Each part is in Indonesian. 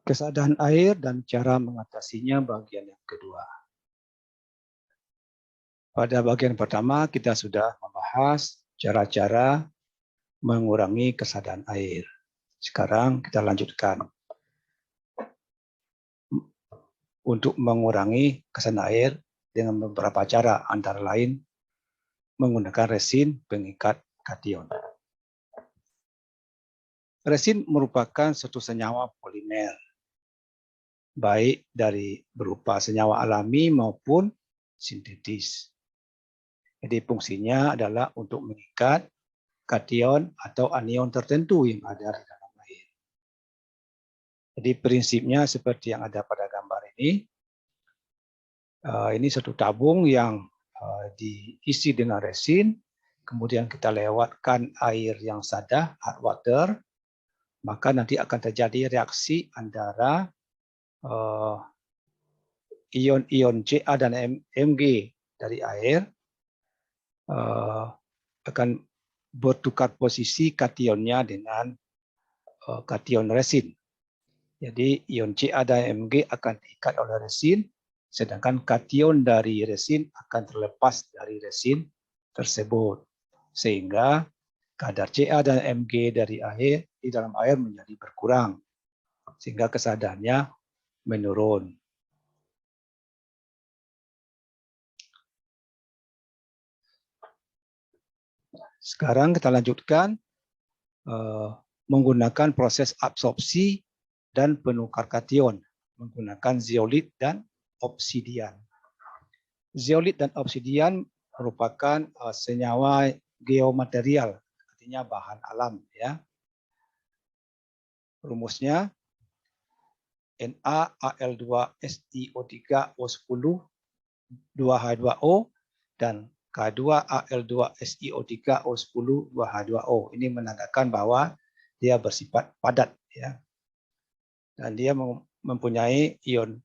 Keadaan air dan cara mengatasinya bagian yang kedua. Pada bagian pertama kita sudah membahas cara-cara mengurangi kesadaan air. Sekarang kita lanjutkan. Untuk mengurangi kesadaan air dengan beberapa cara, antara lain menggunakan resin pengikat kation. Resin merupakan suatu senyawa polimer, baik dari berupa senyawa alami maupun sintetis. Jadi fungsinya adalah untuk mengikat kation atau anion tertentu yang ada di dalam air. Jadi prinsipnya seperti yang ada pada gambar ini. Ini satu tabung yang diisi dengan resin, kemudian kita lewatkan air yang sadah, hot water, maka nanti akan terjadi reaksi antara ion-ion Ca dan Mg dari air akan bertukar posisi kationnya dengan kation resin. Jadi ion Ca dan Mg akan diikat oleh resin, sedangkan kation dari resin akan terlepas dari resin tersebut, sehingga kadar Ca dan Mg dari air di dalam air menjadi berkurang, sehingga kesadaannya menurun. Sekarang kita lanjutkan menggunakan proses absorpsi dan penukar kation menggunakan zeolit dan obsidian. Zeolit dan obsidian merupakan senyawa geomaterial, artinya bahan alam, ya. Rumusnya NaAl2SiO3O10 2H2O dan K2Al2SiO3O10 2H2O. Ini menandakan bahwa dia bersifat padat, ya. Dan dia mempunyai ion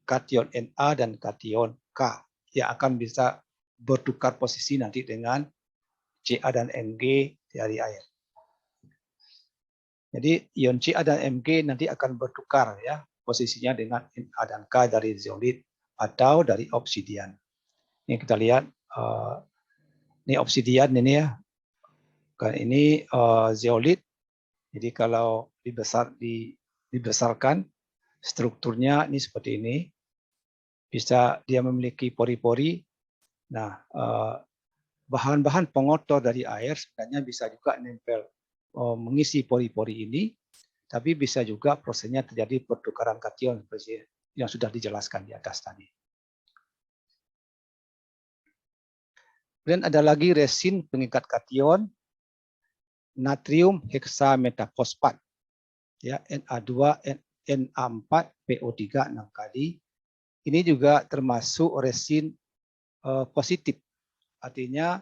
kation Na dan kation K yang akan bisa bertukar posisi nanti dengan Ca dan Mg dari air. Jadi ion Ca dan Mg nanti akan bertukar, ya, posisinya dengan Na dan K dari zeolit atau dari obsidian. Ini kita lihat, ini obsidian ini, ya. Ini zeolit. Jadi kalau dibesarkan strukturnya ini seperti ini. Bisa dia memiliki pori-pori. Nah, bahan-bahan pengotor dari air sebenarnya bisa juga nempel mengisi pori-pori ini, tapi bisa juga prosesnya terjadi pertukaran kation seperti yang sudah dijelaskan di atas tadi. Kemudian ada lagi resin pengikat kation natrium heksametafosfat, ya, Na2 Na4PO3 6 kali. Ini juga termasuk resin positif, artinya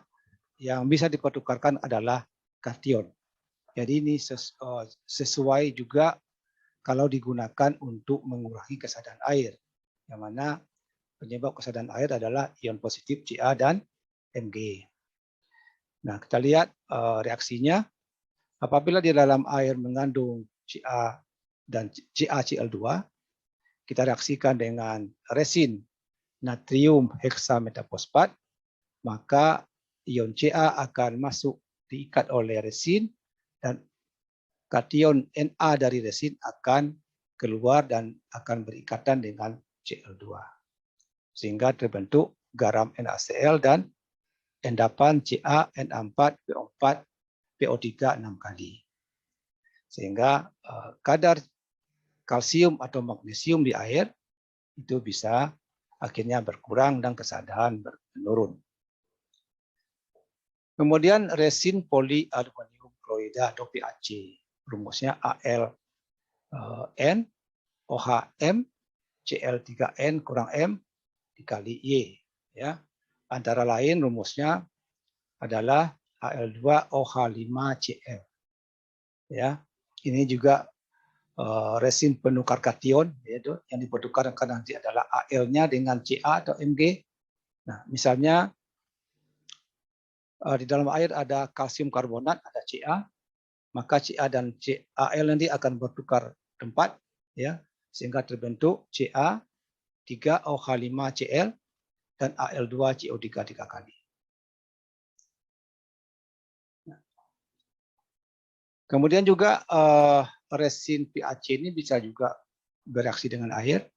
yang bisa dipertukarkan adalah kation. Jadi ini sesuai juga kalau digunakan untuk mengurangi kesadaan air, yang mana penyebab kesadaan air adalah ion positif Ca dan Mg. Nah, kita lihat reaksinya. Apabila di dalam air mengandung Ca dan CaCl2, kita reaksikan dengan resin natrium heksametafosfat, maka ion Ca akan masuk diikat oleh resin dan kation Na dari resin akan keluar dan akan berikatan dengan Cl2. Sehingga terbentuk garam NaCl dan endapan Ca, Na4, PO3 6 kali. Sehingga kadar kalsium atau magnesium di air itu bisa akhirnya berkurang dan kesadaan menurun. Kemudian resin polyaluminium klorida atau PAC. Rumusnya AlN OHM Cl3N kurang M dikali Y. Ya. Antara lain rumusnya adalah Al2OH5Cl. Ya. Ini juga resin penukar kation, yaitu yang dipertukarkan nanti adalah Al-nya dengan Ca atau Mg. Nah, misalnya di dalam air ada kalsium karbonat, ada Ca, maka Ca dan Cal nanti akan bertukar tempat, ya, sehingga terbentuk Ca 3OH5Cl dan Al2 CO3 3 kali. Kemudian juga resin PaC ini bisa juga bereaksi dengan air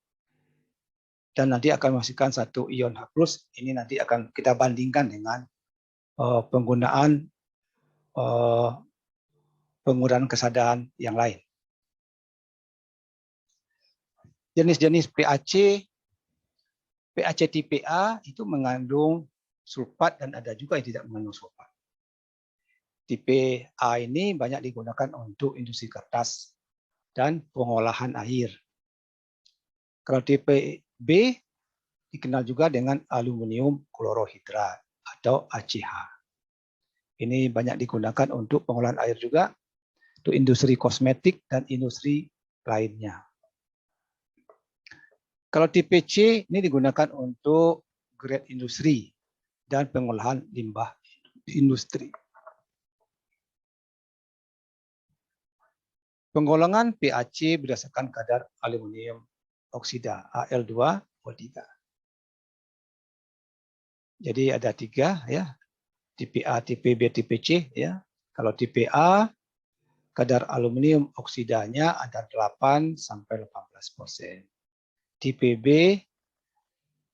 dan nanti akan menghasilkan satu ion H+. Ini nanti akan kita bandingkan dengan penggunaan penggunaan kesadaran yang lain. Jenis-jenis PaC tipe A itu mengandung sulfat dan ada juga yang tidak mengandung sulfat. Tipe A ini banyak digunakan untuk industri kertas dan pengolahan air. Kalau tipe B dikenal juga dengan aluminium klorohidrat atau ACH. Ini banyak digunakan untuk pengolahan air juga, untuk industri kosmetik dan industri lainnya. Kalau tipe C ini digunakan untuk grade industri dan pengolahan limbah industri. Penggolongan PaC berdasarkan kadar aluminium oksida Al2O3. Jadi ada 3 ya, tipe A, tipe B, tipe C ya. Kalau tipe A kadar aluminium oksidanya ada 8 sampai 18%. Tipe B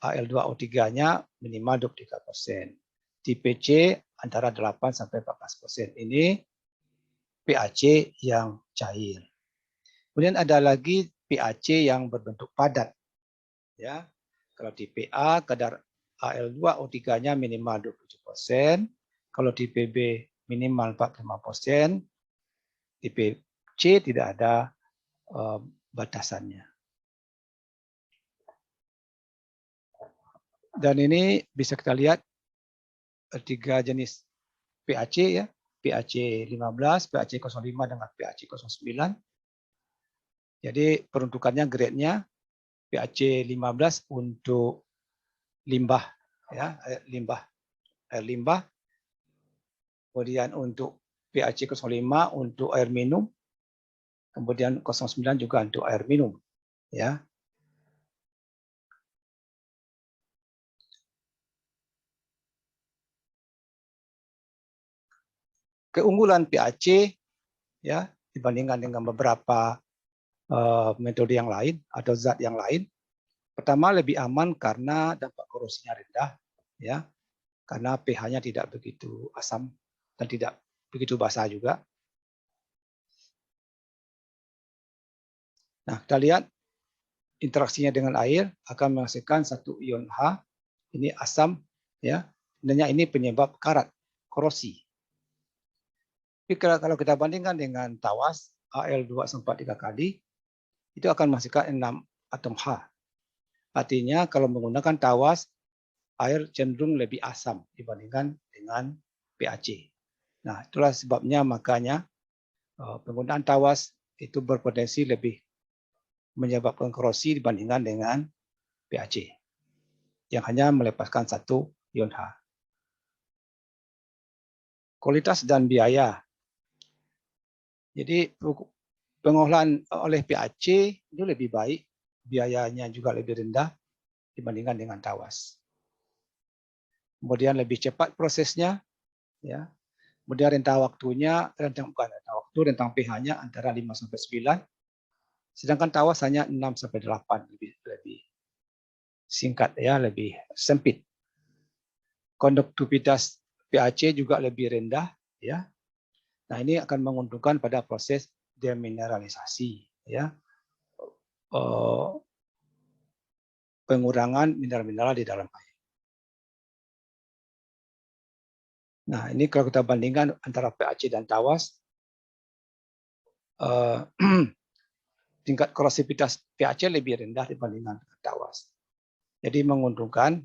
Al2O3-nya minimal 23%. Tipe C antara 8 sampai 14%. Ini PaC yang cair. Kemudian ada lagi PaC yang berbentuk padat. Ya. Kalau tipe A kadar Al2O3-nya minimal 27%, kalau tipe B minimal 45%, tipe C tidak ada batasannya. Dan ini bisa kita lihat 3 jenis PaC ya. PaC 15, PaC 05 dengan PaC 09. Jadi peruntukannya grade-nya PaC 15 untuk limbah ya, air limbah. Kemudian untuk PaC 05 untuk air minum. Kemudian 09 juga untuk air minum ya. Keunggulan PaC ya dibandingkan dengan beberapa metode yang lain atau zat yang lain. Pertama, lebih aman karena dampak korosinya rendah ya. Karena pH-nya tidak begitu asam dan tidak begitu basah juga. Nah, kita lihat interaksinya dengan air akan menghasilkan satu ion H. Ini asam ya. Sebenarnya ini penyebab karat, korosi. Tapi kalau kita bandingkan dengan tawas Al2 sampai 3 kali, itu akan menghasilkan 6 atom H. Artinya kalau menggunakan tawas, air cenderung lebih asam dibandingkan dengan PaC. Nah, itulah sebabnya makanya penggunaan tawas itu berpotensi lebih menyebabkan korosi dibandingkan dengan PaC yang hanya melepaskan satu ion H. Kualitas dan biaya. Jadi pengolahan oleh PaC itu lebih baik, biayanya juga lebih rendah dibandingkan dengan tawas. Kemudian lebih cepat prosesnya, ya. Kemudian rentang waktunya, rentang rentang pH-nya antara 5 sampai 9. Sedangkan tawas hanya 6 sampai 8, lebih singkat ya, lebih sempit. Konduktivitas PaC juga lebih rendah ya. Nah, ini akan menguntungkan pada proses demineralisasi ya. Pengurangan mineral-mineral di dalam air. Nah, ini kalau kita bandingkan antara PaC dan tawas, tingkat korosivitas PaC lebih rendah dibandingkan dengan tawas. Jadi menguntungkan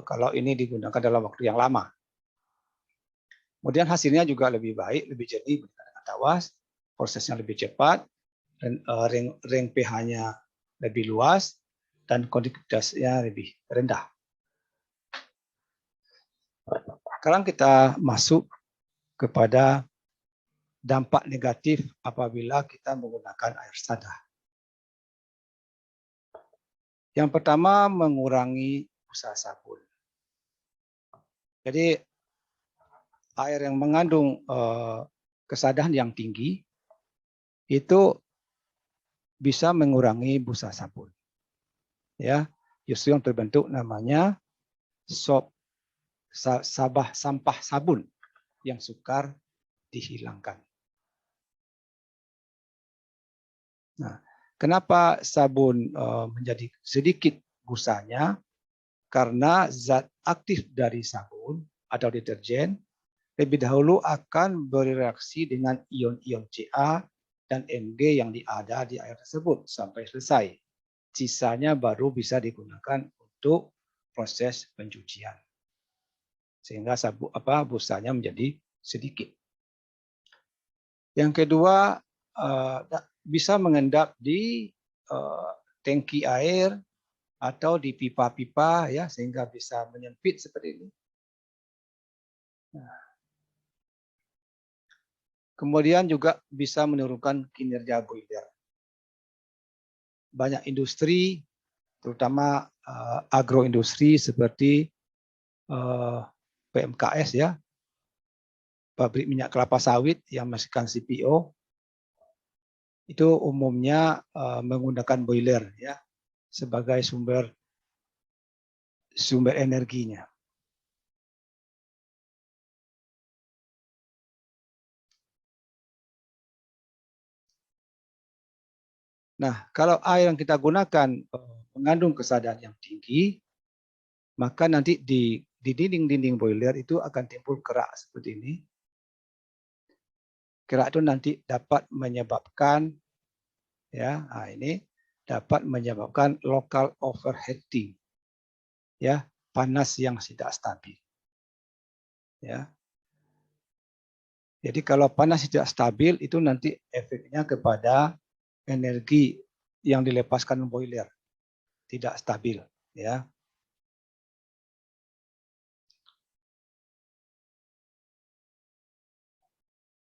kalau ini digunakan dalam waktu yang lama. Kemudian hasilnya juga lebih baik, lebih jernih dengan tawas, prosesnya lebih cepat, dan ring pH-nya lebih luas, dan konduktivitasnya lebih rendah. Sekarang kita masuk kepada dampak negatif apabila kita menggunakan air sadah. Yang pertama, mengurangi busa sabun. Jadi air yang mengandung kesadahan yang tinggi itu bisa mengurangi busa sabun. Ya, justru yang terbentuk namanya sampah sabun yang sukar dihilangkan. Nah, kenapa sabun menjadi sedikit busanya? Karena zat aktif dari sabun atau deterjen lebih dahulu akan bereaksi dengan ion-ion Ca dan Mg yang ada di air tersebut sampai selesai. Sisanya baru bisa digunakan untuk proses pencucian. Sehingga busanya menjadi sedikit. Yang kedua, bisa mengendap di tangki air atau di pipa-pipa ya, sehingga bisa menyempit seperti ini. Nah. Kemudian juga bisa menurunkan kinerja boiler. Banyak industri, terutama agroindustri seperti PMKS ya, pabrik minyak kelapa sawit yang menghasilkan CPO, itu umumnya menggunakan boiler ya sebagai sumber energinya. Nah, kalau air yang kita gunakan mengandung kesadaran yang tinggi, maka nanti di dinding-dinding boiler itu akan timbul kerak seperti ini. Kerak itu nanti dapat menyebabkan ya, ini dapat menyebabkan local overheating. Ya, panas yang tidak stabil. Ya. Jadi kalau panas tidak stabil itu nanti efeknya kepada energi yang dilepaskan boiler tidak stabil ya.